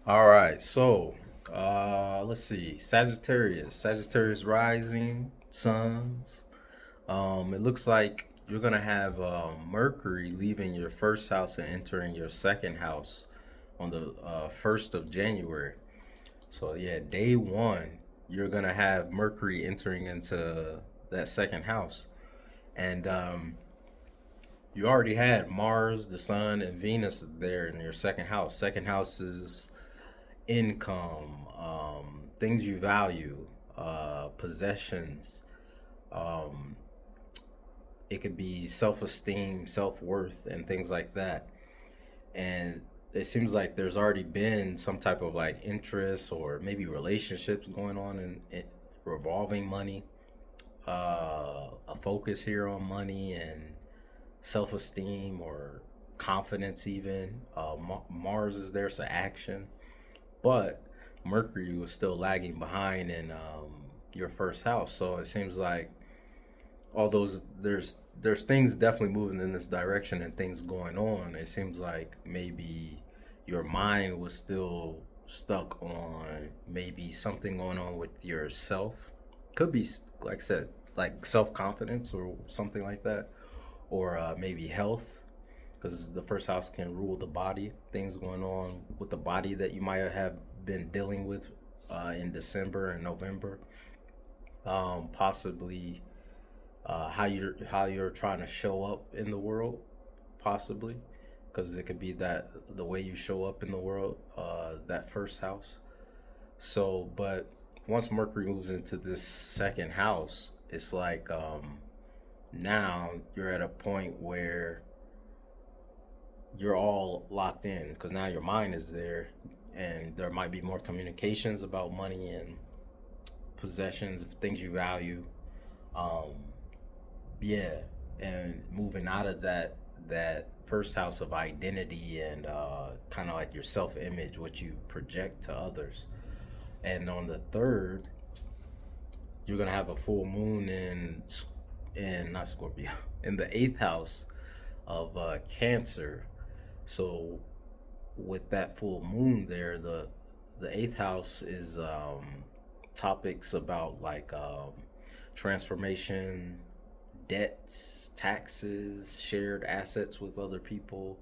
All right, so let's see. Sagittarius Rising, Suns. It looks like you're gonna have Mercury leaving your first house and entering your second house on the 1st of January. So yeah, day one, you're gonna have Mercury entering into that second house, and you already had Mars, the Sun, and Venus there in your second house. Second house is income, things you value, possessions. Um, it could be self esteem, self worth, and things like that. And it seems like there's already been some type of like interest or maybe relationships going on in revolving money, a focus here on money and self esteem or confidence, even. Mars is there, so action. But Mercury was still lagging behind in your first house. So it seems like all those there's things definitely moving in this direction and things going on. It seems like maybe your mind was still stuck on maybe something going on with yourself. Could be like I said, like self confidence or something like that, or maybe health, because the first house can rule the body. Things going on with the body that you might have been dealing with in December and November. Possibly how you're trying to show up in the world, possibly, because it could be that the way you show up in the world, that first house. So, but once Mercury moves into this second house, it's like now you're at a point where you're all locked in because now your mind is there, and there might be more communications about money and possessions, things you value. Um, yeah, and moving out of that first house of identity and kind of like your self image, what you project to others. And on the third, you're gonna have a full moon in not Scorpio in the eighth house of Cancer. So with that full moon there, the eighth house is topics about like transformation, debts, taxes, shared assets with other people.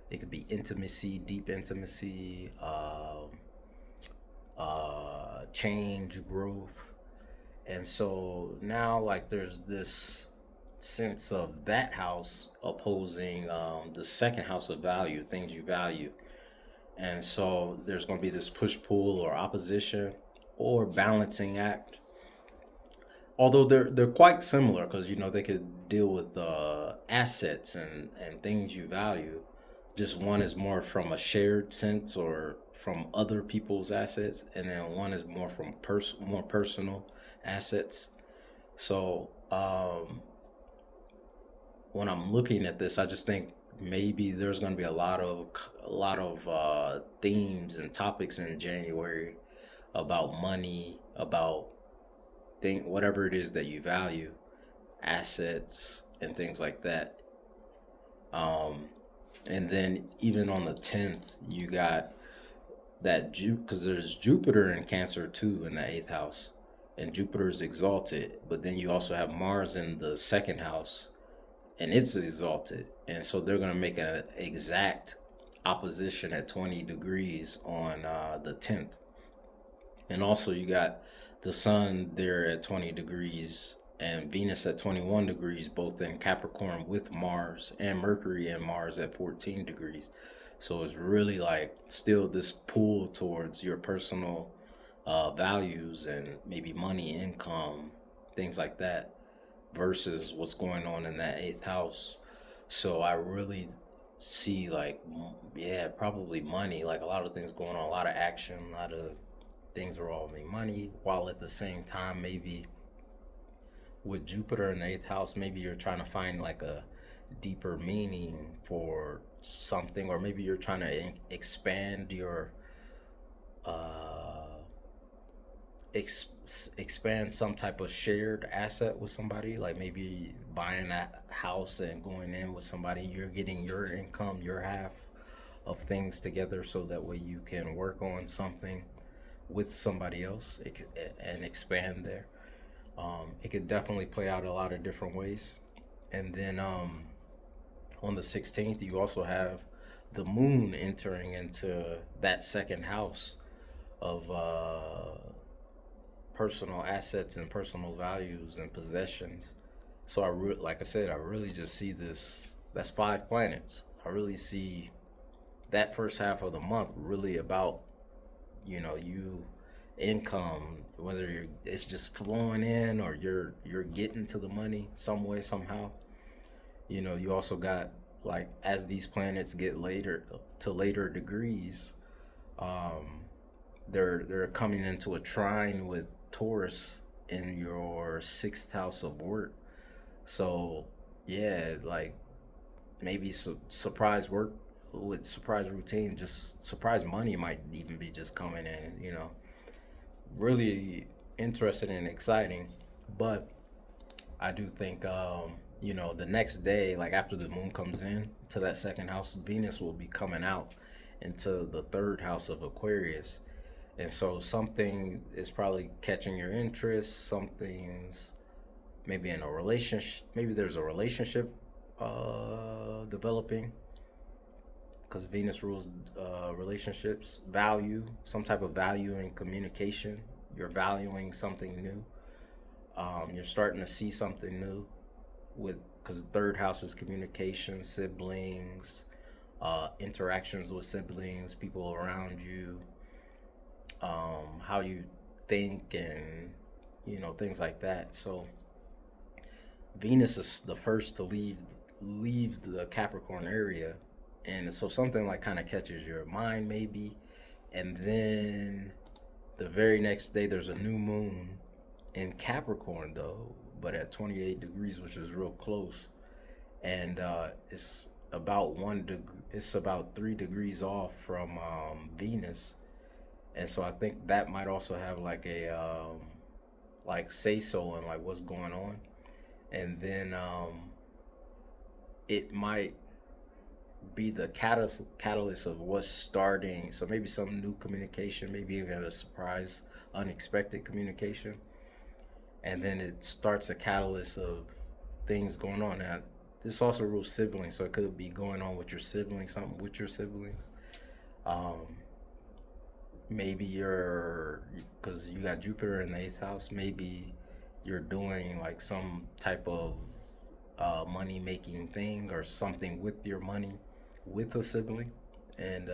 It could be intimacy, deep intimacy, change, growth. And so now, like, there's this sense of that house opposing the second house of value, things you value. And so there's going to be this push pull or opposition or balancing act, although they're quite similar because they could deal with assets and things you value. Just one is more from a shared sense or from other people's assets, and then one is more from more personal assets. So when I'm looking at this, I just think maybe there's going to be a lot of themes and topics in January about money, about think whatever it is that you value, assets and things like that. Um, and then even on the 10th, you got that because there's Jupiter in Cancer too in the eighth house, and Jupiter is exalted. But then you also have Mars in the second house, and it's exalted, and so they're gonna make an exact opposition at 20 degrees on the 10th. And also, you got the sun there at 20 degrees and Venus at 21 degrees, both in Capricorn with Mars, and Mercury and Mars at 14 degrees. So it's really like still this pull towards your personal values and maybe money, income, things like that, versus what's going on in that eighth house. So I really see like, yeah, probably money, like a lot of things going on, a lot of action, a lot of things involving money, while at the same time, maybe with Jupiter in the eighth house, maybe you're trying to find like a deeper meaning for something, or maybe you're trying to expand your uh, expand some type of shared asset with somebody, like maybe buying that house and going in with somebody. You're getting your income, your half, of things together so that way you can work on something with somebody else and expand there. It could definitely play out a lot of different ways. And then on the 16th, you also have the moon entering into that second house of personal assets and personal values and possessions. So like I said, I really just see this. That's 5 planets. I really see that first half of the month really about, you income, whether it's just flowing in or you're getting to the money some way somehow. You also got, like, as these planets get later to later degrees, um, they're coming into a trine with Taurus in your sixth house of work. So yeah, like maybe surprise work with surprise routine, just surprise money might even be just coming in. Really interesting and exciting. But I do think, the next day, like after the moon comes in to that second house, Venus will be coming out into the third house of Aquarius. And so something is probably catching your interest. Something's maybe in a relationship. Maybe there's a relationship developing because Venus rules relationships, value, some type of value in communication. You're valuing something new. You're starting to see something new because the third house is communication, siblings, interactions with siblings, people around you, how you think, and things like that. So Venus is the first to leave the Capricorn area, and so something like kind of catches your mind maybe, and then the very next day there's a new moon in Capricorn though, but at 28 degrees, which is real close, and it's about 1 degree. It's about 3 degrees off from Venus, and so I think that might also have like a like say so and like what's going on, and then it might be the catalyst of what's starting. So maybe some new communication, maybe even a surprise, unexpected communication, and then it starts a catalyst of things going on. Now, this also rules siblings, so it could be going on with your siblings, something with your siblings. Um, Maybe because you got Jupiter in the eighth house, maybe you're doing like some type of money making thing or something with your money with a sibling. And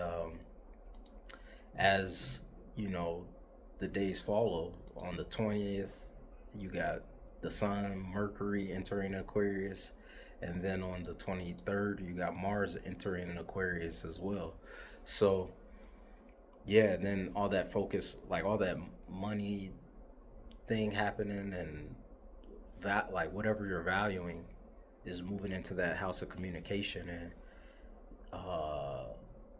as you know, the days follow, on the 20th, you got the Sun, Mercury entering Aquarius. And then on the 23rd, you got Mars entering Aquarius as well. So yeah, and then all that focus, like all that money thing happening, and that, like whatever you're valuing is moving into that house of communication, and uh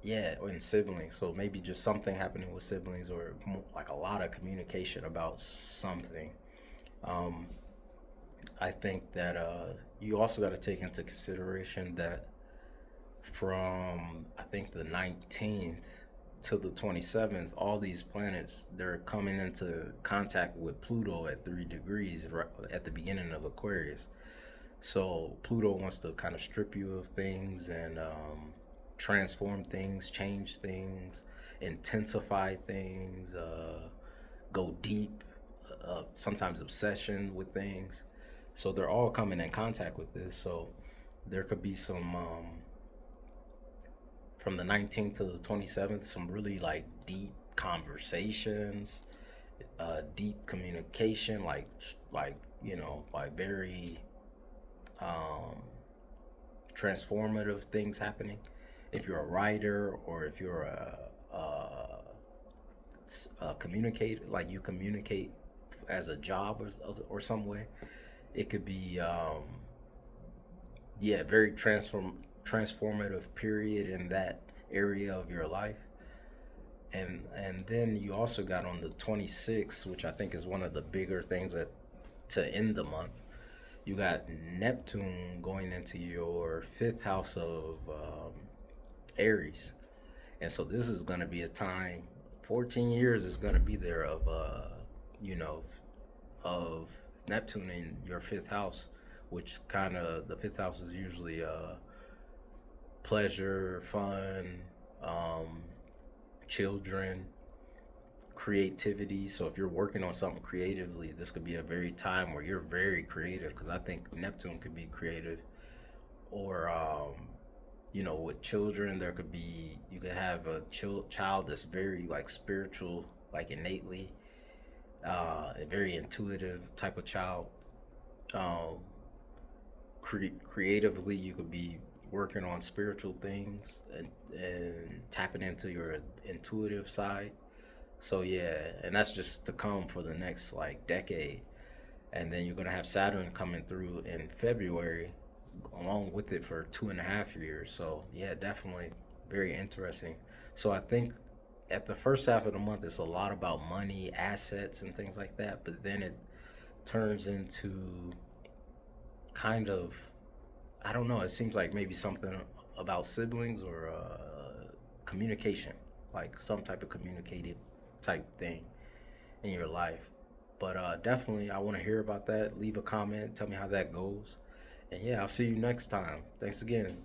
yeah, and siblings. So maybe just something happening with siblings, or like a lot of communication about something. um I think that you also got to take into consideration that from, I think, the 19th to the 27th, all these planets, they're coming into contact with Pluto at 3 degrees right at the beginning of Aquarius. So Pluto wants to kind of strip you of things and transform things, change things, intensify things, go deep, sometimes obsession with things. So they're all coming in contact with this. So there could be some from the 19th to the 27th, some really like deep conversations, deep communication, like like very um, transformative things happening. If you're a writer, or if you're a communicator, like you communicate as a job, or some way, it could be yeah, very transformative period in that area of your life. And then you also got on the 26th, which I think is one of the bigger things that to end the month. You got Neptune going into your fifth house of Aries. And so this is going to be a time, 14 years is going to be there of, you know, of Neptune in your fifth house, which kind of, the fifth house is usually pleasure, fun, um, children, creativity. So if you're working on something creatively, this could be a very time where you're very creative, because I think Neptune could be creative. Or you know, with children, there could be, you could have a child that's very like spiritual, like innately, a very intuitive type of child. um Creatively, you could be working on spiritual things, and tapping into your intuitive side. So yeah, and that's just to come for the next like decade. And then you're gonna have Saturn coming through in February, along with it for 2.5 years. So yeah, definitely very interesting. So I think at the first half of the month, it's a lot about money, assets, and things like that. But then it turns into kind of, I don't know. It seems like maybe something about siblings, or communication, like some type of communicative type thing in your life. But definitely, I want to hear about that. Leave a comment. Tell me how that goes. And yeah, I'll see you next time. Thanks again.